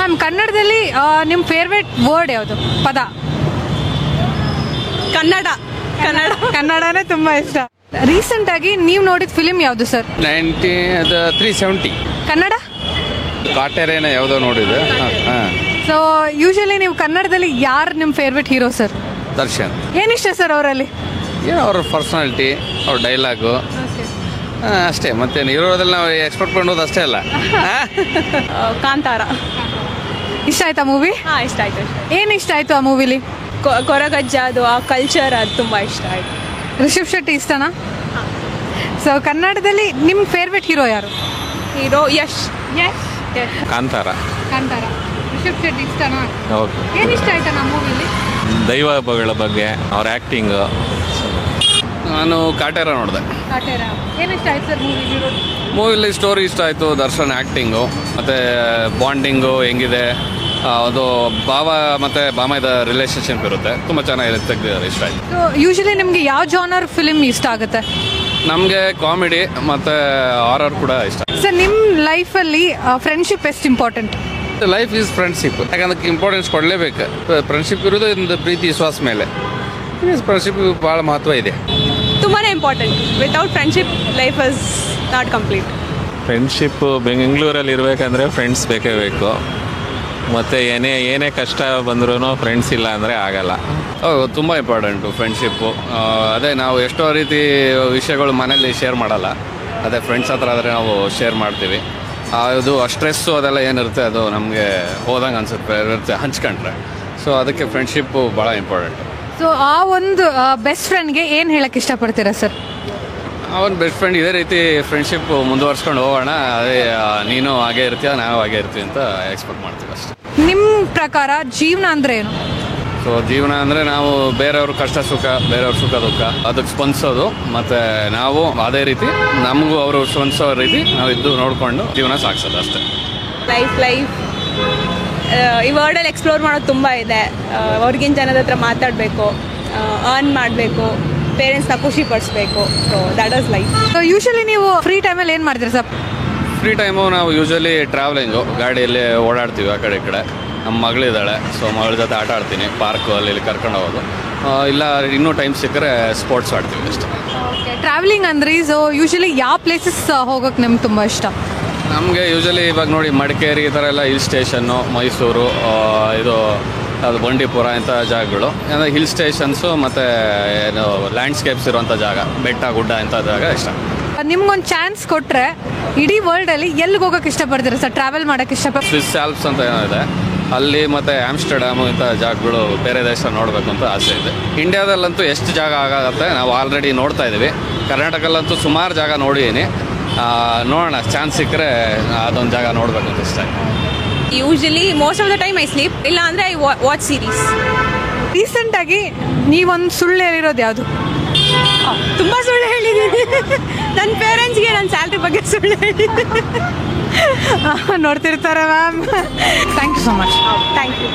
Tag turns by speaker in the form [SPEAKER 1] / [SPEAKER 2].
[SPEAKER 1] Ma'am ಕನ್ನಡದಲ್ಲಿ ನಿಮ್ಮ favourite word ಯಾವುದು ಪದ?
[SPEAKER 2] ಕನ್ನಡ.
[SPEAKER 1] ಕನ್ನಡನೇ ತುಂಬಾ ಇಷ್ಟ. ರೀಸೆಂಟ್ ಆಗಿ ನೀವು ನೋಡಿದ ಫಿಲಿಮ್ ಯಾವುದು ಸರ್?
[SPEAKER 3] 370
[SPEAKER 1] ಕನ್ನಡ
[SPEAKER 3] ಕಾಟೇರೇನ ಯಾವುದೋ ನೋಡಿದೆ.
[SPEAKER 1] ಸೊ ಯೂಶಲಿ ನೀವು ಕನ್ನಡದಲ್ಲಿ ಯಾರು ನಿಮ್ಮ ಫೇವ್ರೆಟ್ ಹೀರೋ ಸರ್?
[SPEAKER 3] ದರ್ಶನ್.
[SPEAKER 1] ಏನಿಷ್ಟ ಸರ್ ಅವರಲ್ಲಿ?
[SPEAKER 3] ಏನೋ ಅವ್ರ ಪರ್ಸನಾಲಿಟಿ, ಅವ್ರ ಡೈಲಾಗು ಅಷ್ಟೇ. ಮತ್ತೆ ಇರೋದ್ರಲ್ಲಿ ನಾವು ಎಕ್ಸ್ಪೆಕ್ಟ್ ಮಾಡೋದು ಅಷ್ಟೇ ಅಲ್ಲ.
[SPEAKER 2] ಕಾಂತಾರ.
[SPEAKER 1] ಇಷ್ಟ ಆಯ್ತಾ ಮೂವಿ?
[SPEAKER 2] ಇಷ್ಟ ಆಯ್ತು.
[SPEAKER 1] ಏನು ಇಷ್ಟ ಆಯ್ತು ಆ ಮೂವಿಲಿ?
[SPEAKER 2] ಕೊರಗಜ್ಜ ಅದು ಆ ಕಲ್ಚರ್ ಅದು ತುಂಬ ಇಷ್ಟ ಆಯ್ತು.
[SPEAKER 1] ರಿಷಬ್ ಶೆಟ್ಟಿ ಇಷ್ಟನಾ? ಸೊ ಕನ್ನಡದಲ್ಲಿ ನಿಮ್ಮ ಫೇವ್ರೆಟ್ ಹೀರೋ ಯಾರು?
[SPEAKER 2] ಹೀರೋ ಯಶ್.
[SPEAKER 3] ಕಾಂತಾರ.
[SPEAKER 1] ರಿಷಬ್ ಶೆಟ್ಟಿ ಇಷ್ಟನಾ?
[SPEAKER 3] ಹೌದು.
[SPEAKER 1] ಏನು ಇಷ್ಟ ಆಯ್ತಾ ನಮ್ಮ ಮೂವಿಲಿ?
[SPEAKER 3] ದೈವಗಳ ಬಗ್ಗೆ ಅವ್ರ ಆ್ಯಕ್ಟಿಂಗ್. ನಾನು ಕಾಟೇರ ನೋಡಿದೆ.
[SPEAKER 1] ಏನು ಇಷ್ಟ ಆಯ್ತು ಸರ್
[SPEAKER 3] ಮೂವಿಲಿ ಸ್ಟೋರಿ ಇಷ್ಟ ಆಯಿತು, ದರ್ಶನ್ ಆ್ಯಕ್ಟಿಂಗು ಮತ್ತು ಬಾಂಡಿಂಗು ಹೆಂಗಿದೆ, ಅದು ಭಾವ ಮತ್ತು ಬಾಮೈದ ರಿಲೇಷನ್ಶಿಪ್ ಇರುತ್ತೆ, ತುಂಬ ಚೆನ್ನಾಗಿದೆ, ತೆಗೆದಿದ್ದಾರೆ, ಇಷ್ಟ ಆಯಿತು.
[SPEAKER 1] ಸೊ ಯೂಶಲಿ ನಿಮಗೆ ಯಾವ ಜಾನರ್ ಫಿಲಿಮ್ ಇಷ್ಟ ಆಗುತ್ತೆ?
[SPEAKER 3] ನಮಗೆ ಕಾಮಿಡಿ ಮತ್ತು ಹಾರರ್ ಕೂಡ ಇಷ್ಟ.
[SPEAKER 1] ಸರ್ ನಿಮ್ಮ ಲೈಫಲ್ಲಿ ಫ್ರೆಂಡ್ಶಿಪ್ ಎಷ್ಟು ಇಂಪಾರ್ಟೆಂಟ್?
[SPEAKER 3] Life is friendship. ಯಾಕಂದ್ರೆ ಇಂಪಾರ್ಟೆನ್ಸ್ ಕೊಡಲೇಬೇಕು. ಫ್ರೆಂಡ್ಶಿಪ್ ಇರೋದು ಇಂದ ಪ್ರೀತಿ ವಿಶ್ವಾಸ ಮೇಲೆ. ಫ್ರೆಂಡ್ಶಿಪ್ ಭಾಳ ಮಹತ್ವ ಇದೆ,
[SPEAKER 2] ತುಂಬಾ important. Without friendship life is not complete.
[SPEAKER 4] Friendship ಬೆಂಗಳೂರಲ್ಲಿ ಇರಬೇಕಂದ್ರೆ ಫ್ರೆಂಡ್ಸ್ ಬೇಕೇ ಬೇಕು. ಮತ್ತು ಏನೇ ಕಷ್ಟ ಬಂದ್ರೂ ಫ್ರೆಂಡ್ಸ್ ಇಲ್ಲ ಅಂದರೆ ಆಗಲ್ಲ.
[SPEAKER 3] ಹೌದು, ತುಂಬ ಇಂಪಾರ್ಟೆಂಟು ಫ್ರೆಂಡ್ಶಿಪ್ಪು. ಅದೇ ನಾವು ಎಷ್ಟೋ ರೀತಿ ವಿಷಯಗಳು ಮನೇಲಿ ಶೇರ್ ಮಾಡಲ್ಲ, ಅದೇ ಫ್ರೆಂಡ್ಸ್ ಹತ್ರ ಆದರೆ ನಾವು ಶೇರ್ ಮಾಡ್ತೀವಿ. ಅದು ಸ್ಟ್ರೆಸ್ಸು ಅದೆಲ್ಲ ಏನಿರುತ್ತೆ ಅದು ನಮಗೆ ಹೋದಂಗೆ ಅನಿಸುತ್ತೆ ಇರುತ್ತೆ ಹಂಚ್ಕೊಂಡ್ರೆ. ಸೊ ಅದಕ್ಕೆ ಫ್ರೆಂಡ್ಶಿಪ್ಪು ಭಾಳ ಇಂಪಾರ್ಟೆಂಟು.
[SPEAKER 1] ಸೊ ಆ ಒಂದು ಬೆಸ್ಟ್ ಫ್ರೆಂಡ್ಗೆ ಏನು ಹೇಳಕ್ಕೆ ಇಷ್ಟಪಡ್ತೀರಾ ಸರ್?
[SPEAKER 3] ಅವನ ಬೆಸ್ಟ್ ಫ್ರೆಂಡ್ ಇದೇ ರೀತಿ ಫ್ರೆಂಡ್ಶಿಪ್ ಮುಂದುವರ್ಸ್ಕೊಂಡು ಹೋಗೋಣ, ಅದೇ ನೀನು ಹಾಗೆ ಇರ್ತೀಯ, ನಾವು ಹಾಗೆ ಇರ್ತೀವಿ ಅಂತ ಎಕ್ಸ್ಪೆಕ್ಟ್ ಮಾಡ್ತೀವಿ ಅಷ್ಟೇ.
[SPEAKER 1] ನಿಮ್ಮ ಪ್ರಕಾರ ಜೀವನ ಅಂದರೆ ಏನು?
[SPEAKER 3] ಸೊ ಜೀವನ ಅಂದರೆ ನಾವು ಬೇರೆಯವ್ರ ಕಷ್ಟ ಸುಖ, ಬೇರೆಯವ್ರ ಸುಖ ದುಃಖ ಅದಕ್ಕೆ ಸ್ಪಂದಿಸೋದು, ಮತ್ತು ನಾವು ಅದೇ ರೀತಿ ನಮಗೂ ಅವರು ಸ್ಪಂದಿಸೋ ರೀತಿ ನಾವು ಇದ್ದು ನೋಡಿಕೊಂಡು ಜೀವನ ಸಾಗಿಸೋದು ಅಷ್ಟೇ.
[SPEAKER 2] ಲೈಫ್ ಈ ವರ್ಲ್ಡಲ್ಲಿ ಎಕ್ಸ್ಪ್ಲೋರ್ ಮಾಡೋದು ತುಂಬ ಇದೆ. ಅವ್ರಿಗಿನ ಜನದ ಹತ್ರ ಮಾತಾಡಬೇಕು, ಅರ್ನ್ ಮಾಡಬೇಕು, ಪೇರೆಂಟ್ಸ್ನ ಖುಷಿ ಪಡಿಸ್ಬೇಕು. So that is life.
[SPEAKER 1] So usually ನೀವು ಫ್ರೀ ಟೈಮಲ್ಲಿ ಏನು ಮಾಡ್ತೀರಾ ಸರ್?
[SPEAKER 3] ಫ್ರೀ ಟೈಮು ನಾವು ಯೂಶಲಿ ಟ್ರಾವೆಲಿಂಗು, ಗಾಡಿಯಲ್ಲಿ ಓಡಾಡ್ತೀವಿ ಆ ಕಡೆ ಈ ಕಡೆ. ನಮ್ಮ ಮಗಳಿದ್ದಾಳೆ, ಸೊ ಮಗಳ ಜೊತೆ ಆಟ ಆಡ್ತೀನಿ, ಪಾರ್ಕು ಅಲ್ಲಿ ಕರ್ಕೊಂಡು ಹೋಗೋದು. ಇಲ್ಲ ಇನ್ನೂ ಟೈಮ್ ಸಿಕ್ಕರೆ ಸ್ಪೋರ್ಟ್ಸ್ ಆಡ್ತೀವಿ ಅಷ್ಟೇ.
[SPEAKER 1] ಓಕೆ, ಟ್ರಾವೆಲಿಂಗ್ ಅಂದ್ರಿ. ಸೊ ಯೂಶಲಿ ಯಾವ ಪ್ಲೇಸಸ್ ಹೋಗೋಕ್ಕೆ ನಿಮ್ಗೆ ತುಂಬ ಇಷ್ಟ?
[SPEAKER 3] ನಮಗೆ ಯೂಶಲಿ ಇವಾಗ ನೋಡಿ ಮಡಿಕೇರಿ ಈ ಥರ ಎಲ್ಲ ಹಿಲ್ ಸ್ಟೇಷನ್ನು, ಮೈಸೂರು, ಇದು ಅದು ಬಂಡೀಪುರ ಇಂಥ ಜಾಗಗಳು ಅಂದರೆ ಹಿಲ್ ಸ್ಟೇಷನ್ಸು ಮತ್ತು ಏನು ಲ್ಯಾಂಡ್ಸ್ಕೇಪ್ಸ್ ಇರುವಂಥ ಜಾಗ, ಬೆಟ್ಟ ಗುಡ್ಡ ಇಂಥ ಜಾಗ ಇಷ್ಟ.
[SPEAKER 1] ನಿಮ್ಗೊಂದು ಚಾನ್ಸ್ ಕೊಟ್ಟರೆ ಇಡೀ ವರ್ಲ್ಡಲ್ಲಿ ಎಲ್ಲಿಗೆ ಹೋಗೋಕೆ ಇಷ್ಟಪಡ್ತೀರಾ ಸರ್? ಟ್ರಾವೆಲ್ ಮಾಡೋಕ್ಕೆ ಇಷ್ಟಪಡ್ತೀರಾ?
[SPEAKER 3] ಸ್ವಿಸ್ ಆಲ್ಪ್ಸ್ ಅಂತ ಏನಿದೆ ಅಲ್ಲಿ, ಮತ್ತು ಆಮ್ಸ್ಟರ್ಡ್ಯಾಮು ಇಂಥ ಜಾಗಗಳು ಬೇರೆ ದೇಶ ನೋಡಬೇಕು ಅಂತ ಆಸೆ ಇದೆ. ಇಂಡಿಯಾದಲ್ಲಂತೂ ಎಷ್ಟು ಜಾಗ ಆಗುತ್ತೆ ನಾವು ಆಲ್ರೆಡಿ ನೋಡ್ತಾ ಇದ್ದೀವಿ. ಕರ್ನಾಟಕದಲ್ಲಂತೂ ಸುಮಾರು ಜಾಗ ನೋಡಿದ್ದೀನಿ. ನೋಡೋಣ, ಚಾನ್ಸ್ ಸಿಕ್ಕರೆ ಅದೊಂದು ಜಾಗ ನೋಡಬೇಕು ಅಂತ ಇಷ್ಟ.
[SPEAKER 2] Usually most of the time I sleep, ಇಲ್ಲ ಅಂದರೆ ಐ ವಾಚ್ ಸೀರೀಸ್.
[SPEAKER 1] ರೀಸೆಂಟಾಗಿ ನೀವೊಂದು ಸುಳ್ಳು ಹೇಳಿರೋದು ಯಾವುದು?
[SPEAKER 2] ತುಂಬ ಸುಳ್ಳು ಹೇಳಿದ್ದೀನಿ. ನನ್ನ ಪೇರೆಂಟ್ಸ್ಗೆ ನನ್ನ ಸ್ಯಾಲ್ರಿ ಬಗ್ಗೆ ಸುಳ್ಳು ಹೇಳಿದ್ದೀನಿ.
[SPEAKER 1] ನೋಡ್ತಿರ್ತಾರೆ ma'am. Thank you so much.
[SPEAKER 2] Thank you.